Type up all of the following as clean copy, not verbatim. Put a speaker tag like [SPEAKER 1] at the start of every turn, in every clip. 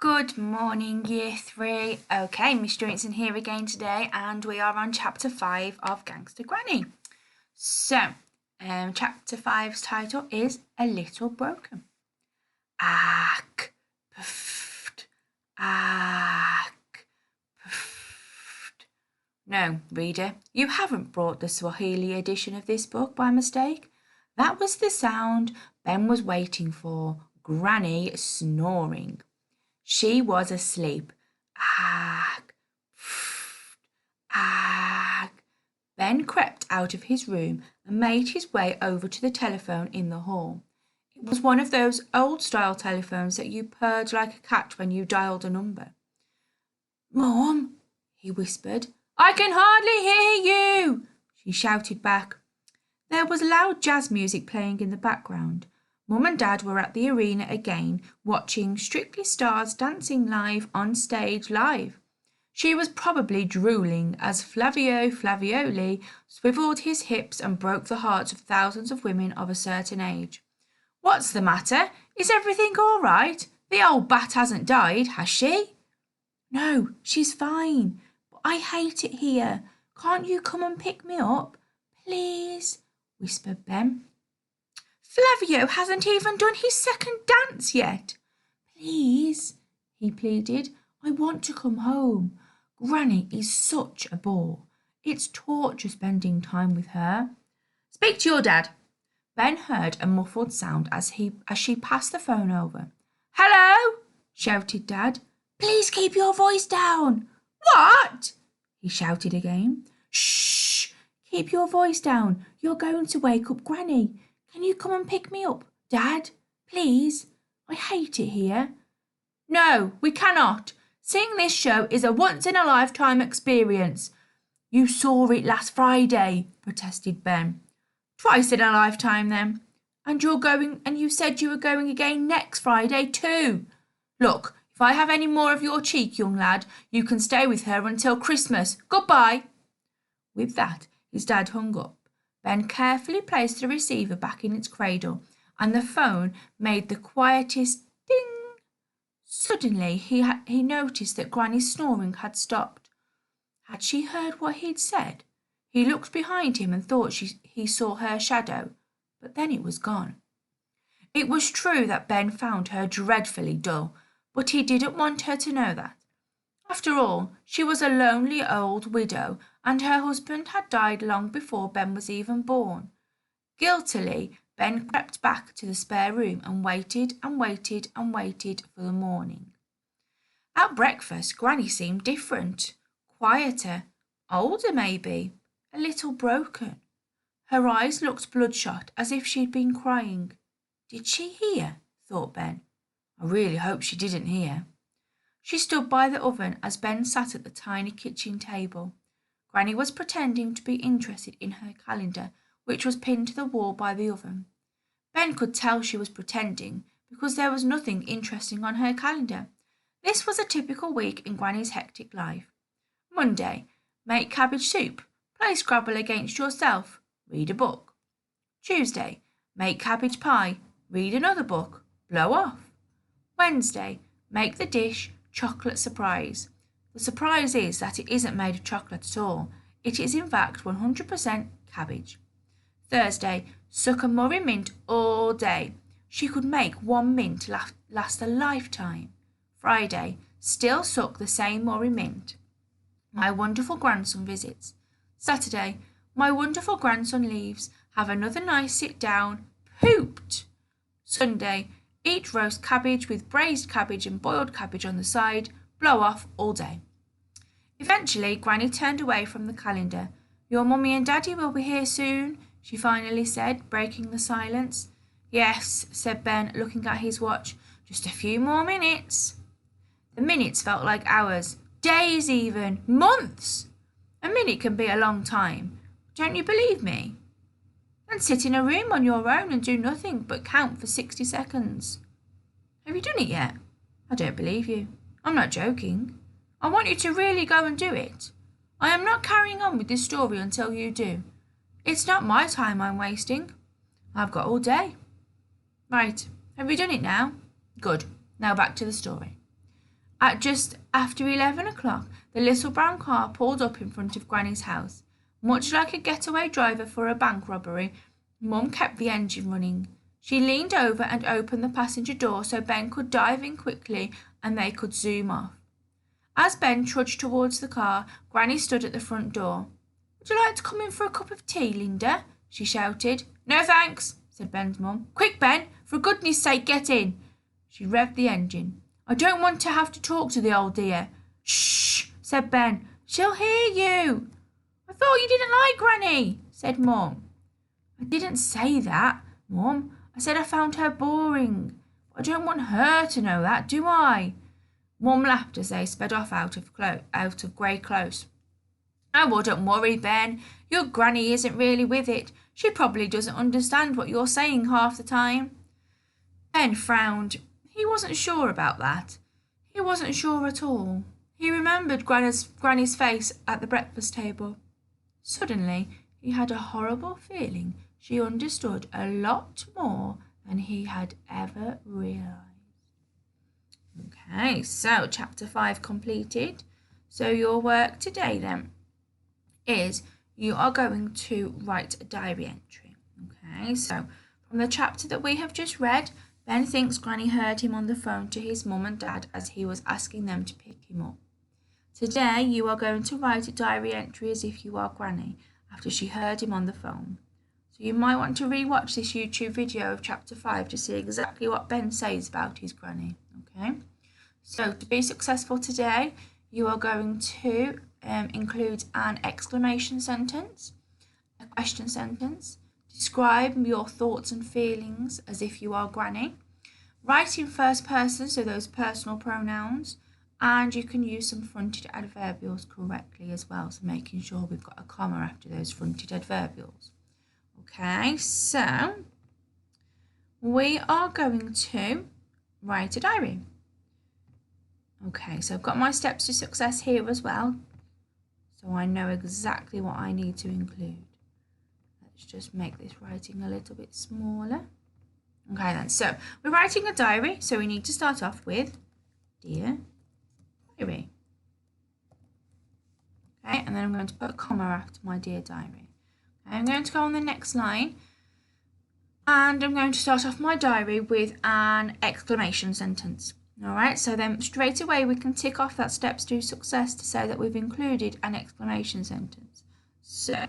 [SPEAKER 1] Good morning, Year 3. Okay, Miss Johnson here again today, and we are on Chapter 5 of Gangster Granny. So, Chapter 5's title is A Little Broken. Ack, puffed, ack, puffed. No, reader, you haven't brought the Swahili edition of this book by mistake. That was the sound Ben was waiting for, Granny snoring. She was asleep. Ag, ag. Ben crept out of his room and made his way over to the telephone in the hall. It was one of those old-style telephones that you purred like a cat when you dialed a number. "Mom," he whispered. "I can hardly hear you," she shouted back. There was loud jazz music playing in the background. Mum and Dad were at the arena again, watching Strictly Stars Dancing Live on stage live. She was probably drooling as Flavio Flavioli swiveled his hips and broke the hearts of thousands of women of a certain age. "What's the matter? Is everything all right? The old bat hasn't died, has she?" "No, she's fine. But I hate it here. Can't you come and pick me up? Please," whispered Ben. "Flavio hasn't even done his second dance yet." "Please," he pleaded. "I want to come home. Granny is such a bore. It's torture spending time with her." "Speak to your dad." Ben heard a muffled sound as she passed the phone over. "Hello?" shouted Dad. "Please keep your voice down." "What?" he shouted again. "Shh! Keep your voice down. You're going to wake up Granny. Can you come and pick me up, Dad? Please? I hate it here." "No, we cannot. Seeing this show is a once-in-a-lifetime experience." "You saw it last Friday," protested Ben. "Twice in a lifetime, then. And you said you were going again next Friday, too. Look, if I have any more of your cheek, young lad, you can stay with her until Christmas. Goodbye." With that, his dad hung up. Ben carefully placed the receiver back in its cradle, and the phone made the quietest ding. Suddenly, he noticed that Granny's snoring had stopped. Had she heard what he'd said? He looked behind him and thought he saw her shadow, but then it was gone. It was true that Ben found her dreadfully dull, but he didn't want her to know that. After all, she was a lonely old widow, and her husband had died long before Ben was even born. Guiltily, Ben crept back to the spare room and waited and waited and waited for the morning. At breakfast, Granny seemed different, quieter, older maybe, a little broken. Her eyes looked bloodshot, as if she'd been crying. Did she hear? Thought Ben. I really hope she didn't hear. She stood by the oven as Ben sat at the tiny kitchen table. Granny was pretending to be interested in her calendar, which was pinned to the wall by the oven. Ben could tell she was pretending because there was nothing interesting on her calendar. This was a typical week in Granny's hectic life. Monday, make cabbage soup, play Scrabble against yourself, read a book. Tuesday, make cabbage pie, read another book, blow off. Wednesday, make the dish chocolate surprise. The surprise is that it isn't made of chocolate at all. It is in fact 100% cabbage. Thursday, suck a Murray mint all day. She could make one mint last a lifetime. Friday, still suck the same Murray mint. My wonderful grandson visits. Saturday, my wonderful grandson leaves. Have another nice sit down. Pooped. Sunday, eat roast cabbage with braised cabbage and boiled cabbage on the side. Blow off all day. Eventually, Granny turned away from the calendar. Your mummy and daddy will be here soon, she finally said, breaking the silence. Yes, said Ben, looking at his watch. Just a few more minutes. The minutes felt like hours, days even, months. A minute can be a long time. Don't you believe me? Then sit in a room on your own and do nothing but count for 60 seconds. Have you done it yet? I don't believe you. I'm not joking. I want you to really go and do it. I am not carrying on with this story until you do. It's not my time I'm wasting. I've got all day. Right, have you done it now? Good. Now back to the story. At just after 11 o'clock, the little brown car pulled up in front of Granny's house. Much like a getaway driver for a bank robbery, Mum kept the engine running. She leaned over and opened the passenger door so Ben could dive in quickly and they could zoom off. As Ben trudged towards the car, Granny stood at the front door. "Would you like to come in for a cup of tea, Linda?" she shouted. "No thanks," said Ben's mum. "Quick, Ben, for goodness sake, get in." She revved the engine. "I don't want to have to talk to the old dear." "Shh," said Ben. "She'll hear you." "I thought you didn't like Granny," said Mum. "I didn't say that, Mum. I said I found her boring. But I don't want her to know that, do I?" Mum laughed as they sped off out of Grey Close. "Oh, well, don't worry, Ben. Your Granny isn't really with it. She probably doesn't understand what you're saying half the time." Ben frowned. He wasn't sure about that. He wasn't sure at all. He remembered Granny's face at the breakfast table. Suddenly, he had a horrible feeling she understood a lot more than he had ever realized. Okay, so chapter 5 completed. So your work today then is you are going to write a diary entry. Okay, so from the chapter that we have just read, Ben thinks Granny heard him on the phone to his mum and dad as he was asking them to pick him up. Today you are going to write a diary entry as if you are Granny after she heard him on the phone. So you might want to re-watch this YouTube video of chapter 5 to see exactly what Ben says about his Granny. Okay, so to be successful today, you are going to include an exclamation sentence, a question sentence, describe your thoughts and feelings as if you are Granny, write in first person, so those personal pronouns, and you can use some fronted adverbials correctly as well, so making sure we've got a comma after those fronted adverbials. Okay, so we are going to write a diary. Okay, so I've got my steps to success here as well, so I know exactly what I need to include. Let's just make this writing a little bit smaller. Okay then, so we're writing a diary, so we need to start off with Dear Diary. Okay, and then I'm going to put a comma after my Dear Diary. Okay, I'm going to go on the next line, and I'm going to start off my diary with an exclamation sentence. Alright, so then straight away we can tick off that steps to success to say that we've included an exclamation sentence. So,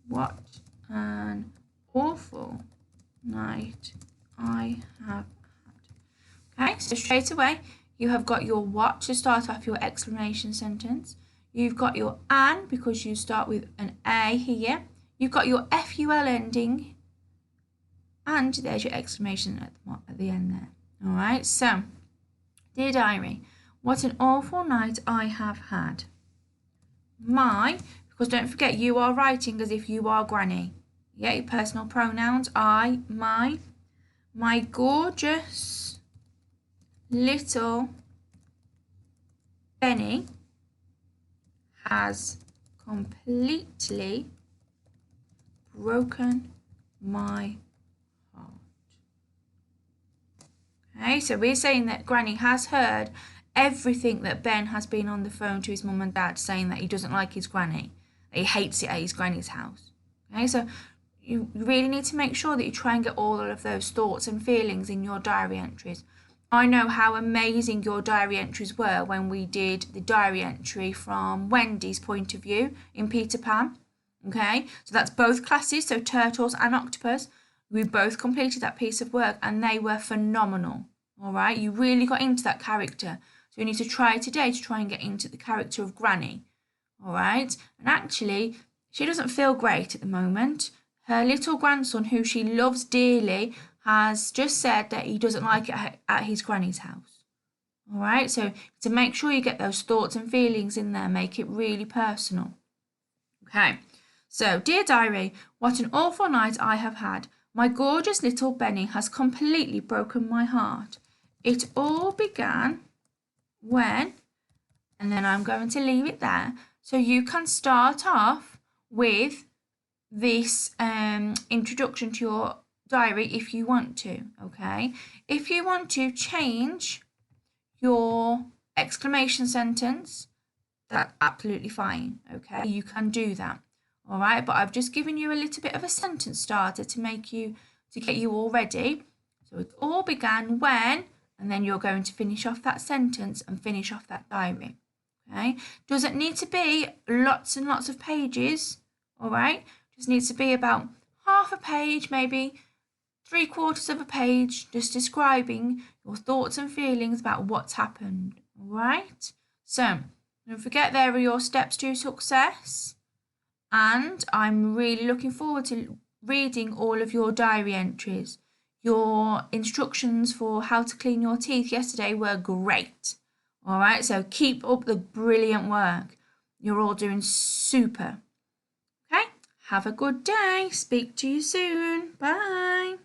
[SPEAKER 1] what an awful night I have had. Okay, so straight away you have got your what to start off your exclamation sentence. You've got your an because you start with an A here. You've got your FUL ending, and there's your exclamation at the end there. Alright, so Dear Diary, what an awful night I have had. My, because don't forget you are writing as if you are Granny. Yeah, your personal pronouns, I, my gorgeous little Benny has completely broken my heart. Okay, so we're saying that Granny has heard everything that Ben has been on the phone to his mum and dad saying that he doesn't like his Granny, that he hates it at his Granny's house. Okay, so you really need to make sure that you try and get all of those thoughts and feelings in your diary entries. I know how amazing your diary entries were when we did the diary entry from Wendy's point of view in Peter Pan. Okay, so that's both classes, so Turtles and Octopus. We both completed that piece of work and they were phenomenal. All right, you really got into that character. So you need to try today to try and get into the character of Granny. All right, and actually, she doesn't feel great at the moment. Her little grandson, who she loves dearly, has just said that he doesn't like it at his Granny's house. All right, so to make sure you get those thoughts and feelings in there, make it really personal. Okay, so Dear Diary, what an awful night I have had. My gorgeous little Benny has completely broken my heart. It all began when, and then I'm going to leave it there. So you can start off with this introduction to your diary if you want to, okay? If you want to change your exclamation sentence, that's absolutely fine, okay? You can do that, all right? But I've just given you a little bit of a sentence starter to get you all ready. So it all began when, and then you're going to finish off that sentence and finish off that diary, okay? Doesn't need to be lots and lots of pages, all right? Just needs to be about half a page, maybe 3/4 of a page, just describing your thoughts and feelings about what's happened, all right? So, don't forget there are your steps to success, and I'm really looking forward to reading all of your diary entries. Your instructions for how to clean your teeth yesterday were great, all right? So keep up the brilliant work. You're all doing super. Okay, have a good day. Speak to you soon. Bye.